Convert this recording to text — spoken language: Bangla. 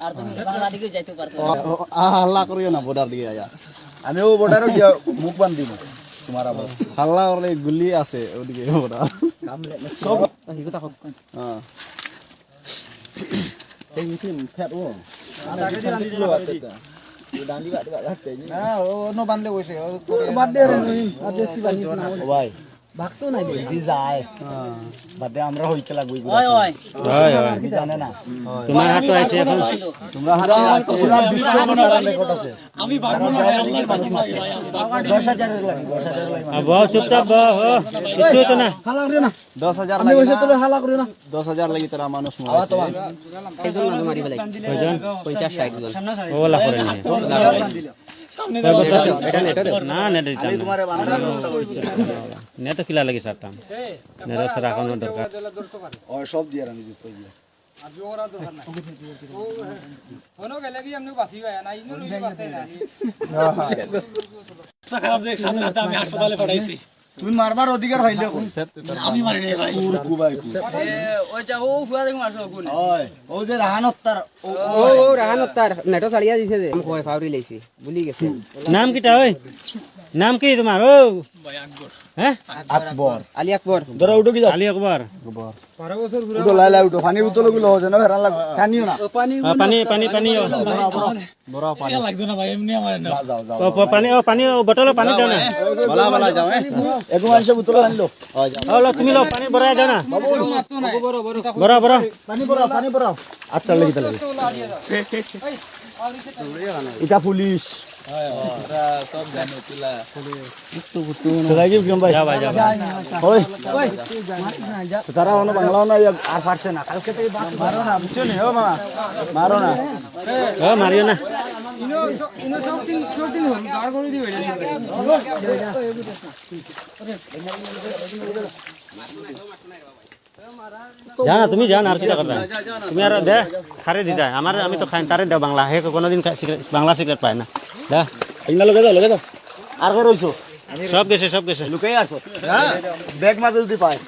আর তুমি বাংলা দিকে যাইতে পারতো হাল্লা করিও না বর্ডার দিকে আয়া আমিও বর্ডারে গিয়া মুখ বান দিব তোমার আবার হাল্লা করলে গুলি আছে ওদিকে বর্ডার সব হিগো তাকো হ্যাঁ এই মিটিং ফেট ও আগে দিন দিলো আছে ডান্ডি বাদ বাদ হাতে হ্যাঁ ও নো বানলে কইছে বাদ দে রে আর বেশি বানিস না ভাই ভাগতো নাই দি যায় হ্যাঁ বাদে আমরা হইতে লাগবই ওই ওই কি জানে না তোমার হাতে আছে এখন তোমরা হাতে আছে পুরা বিশ্ব মনের রেকর্ড আছে আমি পারবো না ভাই আল্লাহর কাছে ভাই 10,000 এর লাগে 10,000 এর লাগে বহ চুপচাপ বহ কিছু তো না হালা করিও না 10,000 আমি কইছে তোরে হালা করিও না 10,000 লাগি তারা মানুষ আওয়া তো মরে একজন মানুষ মারি ফেলাই কয়জন 50 60 জন ওলা করে নিয়ে এটা নেট না নেট দিতাম আমি তোমারে বানানোর ব্যবস্থা করছি নেট কিলা লাগি সারতাম নেট রাখানো দরকার ও সব দিয়ে আমি দিতে কই আর জোরা দরকার নাই ও হনো গেলে কি আমনে বাসি ভাই না ইনো রুই বাসতে না খারাপ দেখ সামনে হাতে আমি হাসপাতালে পাঠাইছি তুমি মারবার অধিকার হইলে কোন আমি মারি নাই ভাই কুবাই ওই যা ও ফুয়া দেখো মারছো কোন ওই ও যে রাহানত তার ও রাহান তার নেটো চালিয়া দিছে যে কয় ফাউরি লাইছি ভুলি গেছে নাম কিটা ওই নাম কি তোমার ও ভাই আকবর হ্যাঁ আকবর আলী আকবর ধরো উঠো কি আলী আকবর 12 বছর ঘুরে উঠো লাই লাই উঠো পানির বোতল গুলো যেন হেরান লাগ টানিও না পানি পানি পানি পানি বড় পানি লাগতো না ভাই এমনি আমার না যাও যাও পানি পানি বোতল পানি দাও না বলা বলা যাও এগো মানুষ বোতল আনলো তুমি লো পানি ভরাই দাও না মারতো না বড় বড় বড় বড় পানি পড়াও আচ্ছা লাগি তাহলে এটা পুলিশ সব জানো তুলা লাগি কেন ভাই যা ভাই যা ওই তারা অন্য বাংলাও না আর পারছে না কালকে থেকে মারো না বুঝছো নি ও মামা মারো না ও মারিও না ইনো শর্টিং হল দাঁড় করে দিবে জানা তুমি জান আর কিটা করবে তুমি আর দে খারে দি দেয় আমার আমি তো খাই তারে দাও বাংলা হে কোনোদিন বাংলা সিগারেট পায় না দা ইনা লগে যাও আর কই রইছো সব গেছে লুকাই আসো হ্যাঁ ব্যাগ মাঝে যদি পায়